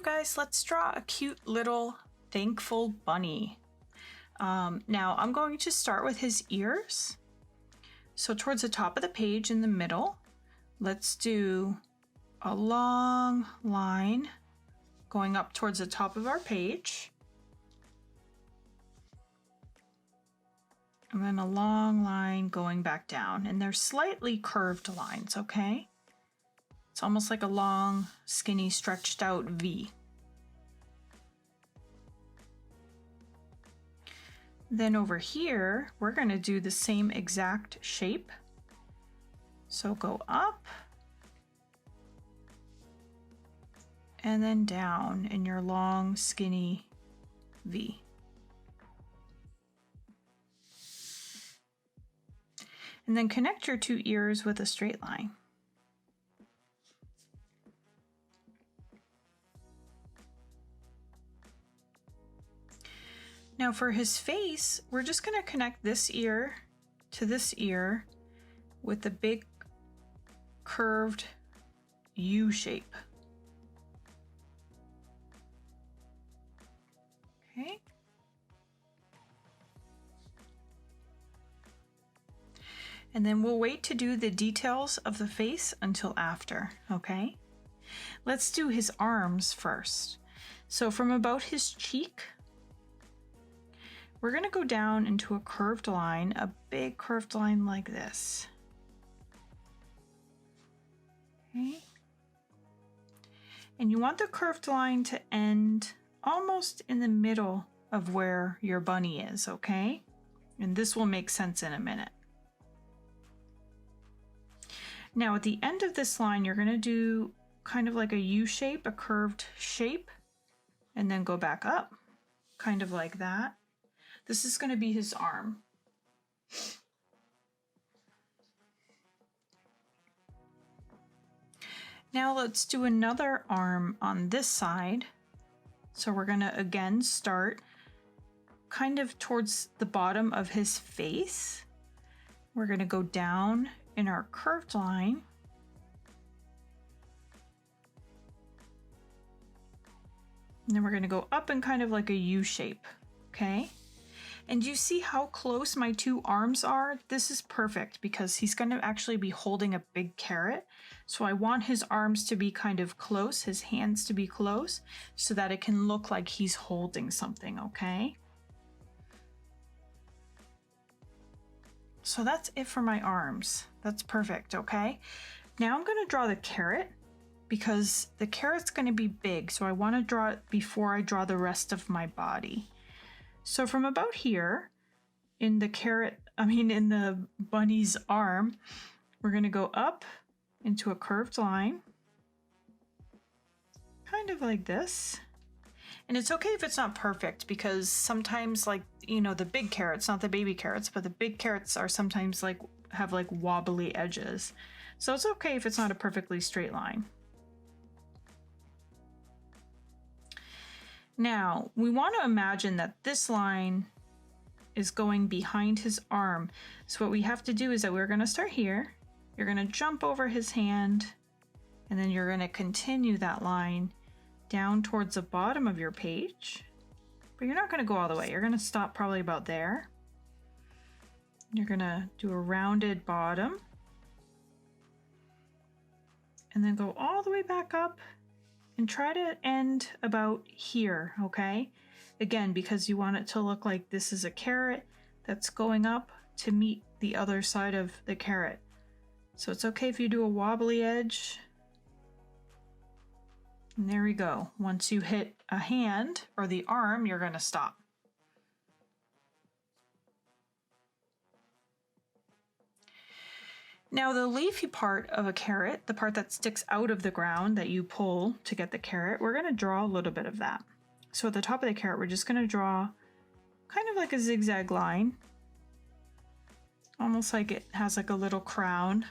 guys, let's draw a cute little thankful bunny. Now I'm going to start with his ears. So towards the top of the page in the middle, let's do a long line going up towards the top of our page. And then a long line going back down, and they're slightly curved lines, okay? It's almost like a long, skinny, stretched out V. Then over here, we're going to do the same exact shape. So go up and then down in your long, skinny V. And then connect your two ears with a straight line. Now for his face, we're just going to connect this ear to this ear with the big curved U shape. Okay. And then we'll wait to do the details of the face until after, okay? Let's do his arms first. So from about his cheek, we're gonna go down into a curved line, a big curved line like this. Okay. And you want the curved line to end almost in the middle of where your bunny is, okay? And this will make sense in a minute. Now at the end of this line, you're gonna do kind of like a U shape, a curved shape, and then go back up, kind of like that. This is gonna be his arm. Now let's do another arm on this side. So we're gonna again start kind of towards the bottom of his face. We're gonna go down in our curved line. And then we're gonna go up in kind of like a U shape, okay? And you see how close my two arms are? This is perfect because he's gonna actually be holding a big carrot. So I want his arms to be kind of close, his hands to be close, so that it can look like he's holding something, okay? So that's it for my arms. That's perfect, okay? Now I'm gonna draw the carrot because the carrot's gonna be big, so I wanna draw it before I draw the rest of my body. So from about here, in the bunny's arm, we're gonna go up into a curved line, kind of like this. And it's okay if it's not perfect because sometimes, like, you know, the big carrots, not the baby carrots, but the big carrots are sometimes like have like wobbly edges. So it's okay if it's not a perfectly straight line. Now, we want to imagine that this line is going behind his arm. So what we have to do is that we're going to start here. You're going to jump over his hand, and then you're going to continue that line down towards the bottom of your page. But you're not going to go all the way. You're going to stop probably about there. You're going to do a rounded bottom. And then go all the way back up and try to end about here, okay? Again, because you want it to look like this is a carrot that's going up to meet the other side of the carrot. So it's okay if you do a wobbly edge. And there we go. Once you hit a hand or the arm, you're gonna stop. Now the leafy part of a carrot, the part that sticks out of the ground that you pull to get the carrot, we're gonna draw a little bit of that. So at the top of the carrot, we're just gonna draw kind of like a zigzag line, almost like it has like a little crown.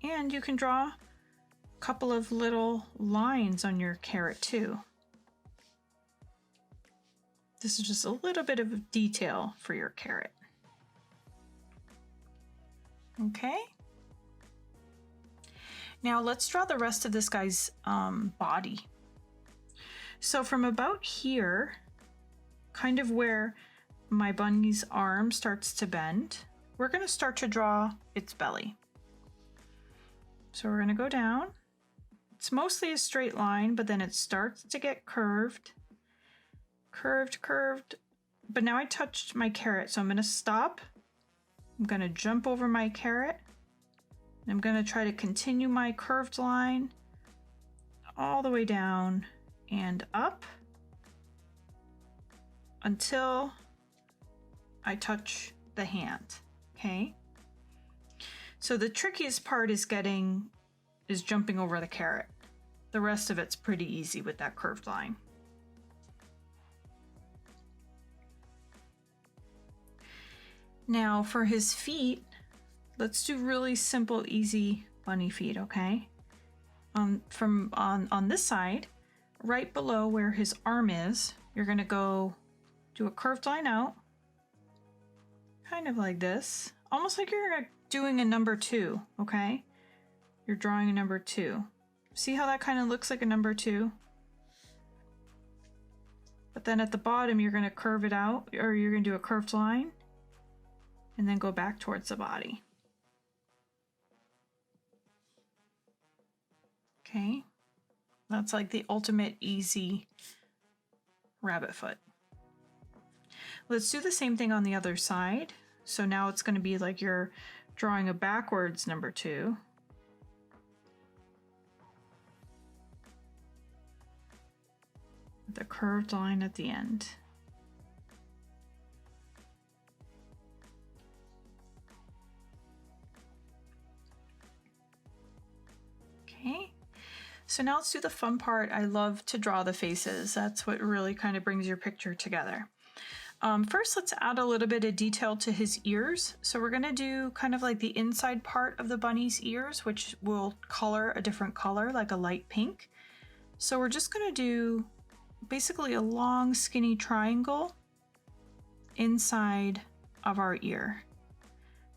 And you can draw a couple of little lines on your carrot too. This is just a little bit of detail for your carrot. Okay. Now let's draw the rest of this guy's body. So from about here, kind of where my bunny's arm starts to bend, we're going to start to draw its belly. So we're going to go down. It's mostly a straight line, but then it starts to get curved, curved. But now I touched my carrot, so I'm going to stop. I'm going to jump over my carrot. I'm going to try to continue my curved line all the way down and up until I touch the hand, okay? So the trickiest part is jumping over the carrot. The rest of it's pretty easy with that curved line. Now for his feet, let's do really simple, easy bunny feet, okay? On this side, right below where his arm is, you're gonna go do a curved line out, kind of like this, almost like you're doing a number 2, okay? You're drawing a number 2. See how that kind of looks like a number 2? But then at the bottom, you're gonna curve it out, or you're gonna do a curved line, and then go back towards the body. Okay, that's like the ultimate easy rabbit foot. Let's do the same thing on the other side. So now it's going to be like you're drawing a backwards number 2. The curved line at the end. Okay. So now let's do the fun part. I love to draw the faces. That's what really kind of brings your picture together. First, let's add a little bit of detail to his ears. So we're going to do kind of like the inside part of the bunny's ears, which will color a different color, like a light pink. So we're just going to do basically a long skinny triangle inside of our ear.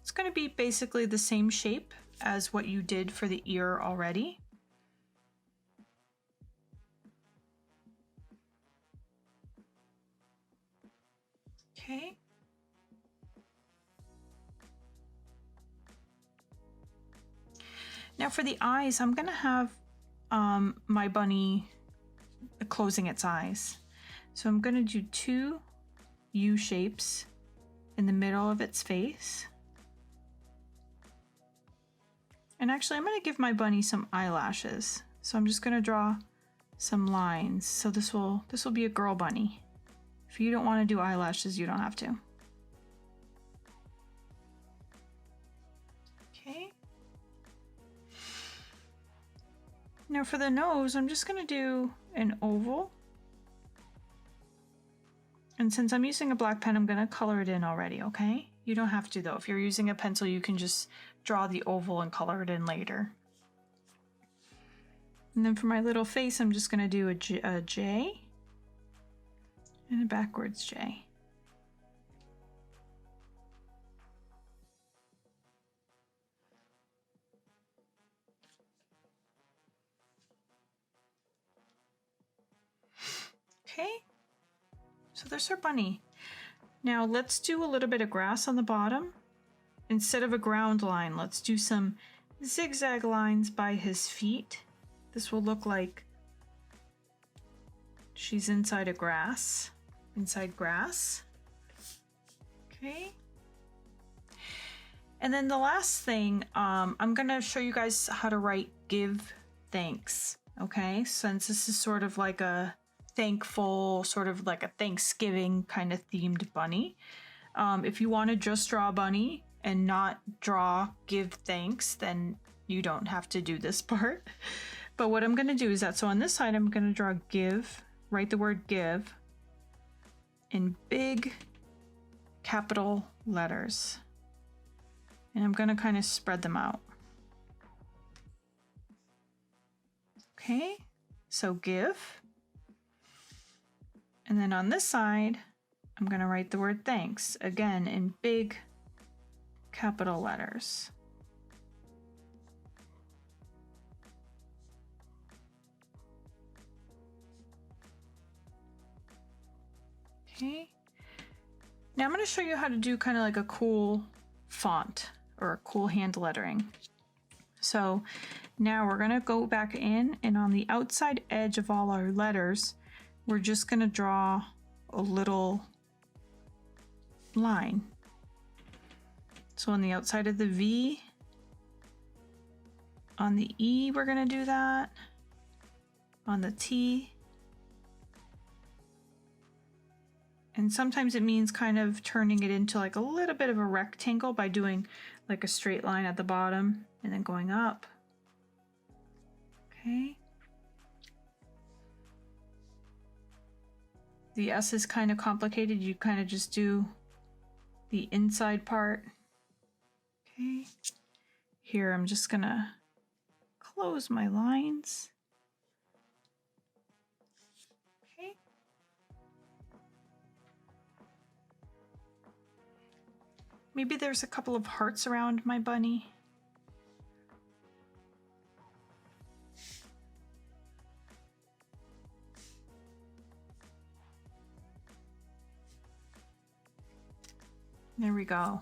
It's going to be basically the same shape as what you did for the ear already. Okay. Now for the eyes, I'm gonna have my bunny closing its eyes. So I'm gonna do 2 U shapes in the middle of its face. And actually, I'm gonna give my bunny some eyelashes. So I'm just gonna draw some lines. So this will be a girl bunny. If you don't want to do eyelashes, you don't have to. Okay. Now for the nose, I'm just going to do an oval. And since I'm using a black pen, I'm going to color it in already, okay? You don't have to though. If you're using a pencil, you can just draw the oval and color it in later. And then for my little face, I'm just going to do a J. And a backwards J. Okay, so there's our bunny. Now let's do a little bit of grass on the bottom. Instead of a ground line, let's do some zigzag lines by his feet. This will look like she's inside grass. Okay. And then the last thing, I'm gonna show you guys how to write give thanks, okay? Since this is sort of like a thankful, sort of like a Thanksgiving kind of themed bunny. If you wanna just draw a bunny and not draw give thanks, then you don't have to do this part. But what I'm gonna do is that, so on this side, I'm gonna draw give, write the word give in big capital letters. And I'm gonna kind of spread them out. Okay, so give. And then on this side, I'm gonna write the word thanks, again in big capital letters. Okay. Now I'm going to show you how to do kind of like a cool font or a cool hand lettering. So now we're going to go back in, and on the outside edge of all our letters, we're just going to draw a little line. So on the outside of the V, on the E, we're going to do that. On the T. And sometimes it means kind of turning it into like a little bit of a rectangle by doing like a straight line at the bottom and then going up. Okay. The S is kind of complicated. You kind of just do the inside part. Okay. Here I'm just gonna close my lines. Okay. Maybe there's a couple of hearts around my bunny. There we go.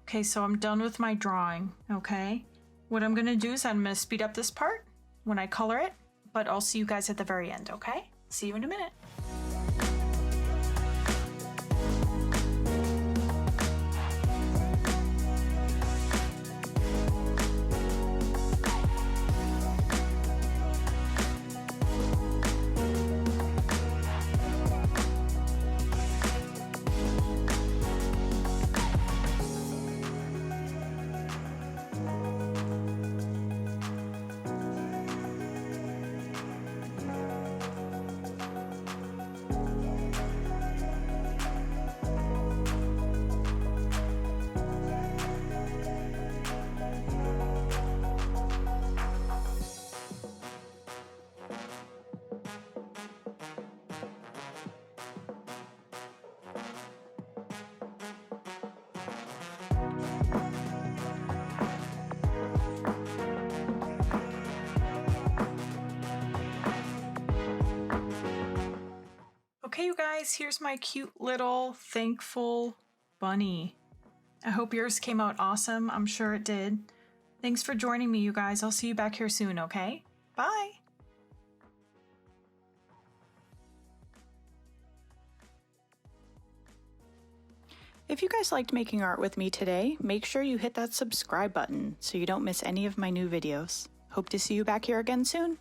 Okay, so I'm done with my drawing, okay? What I'm gonna do is I'm gonna speed up this part when I color it, but I'll see you guys at the very end, okay? See you in a minute. Okay, you guys, here's my cute little thankful bunny. I hope yours came out awesome. I'm sure it did. Thanks for joining me, you guys. I'll see you back here soon, okay? Bye! If you guys liked making art with me today, make sure you hit that subscribe button so you don't miss any of my new videos. Hope to see you back here again soon.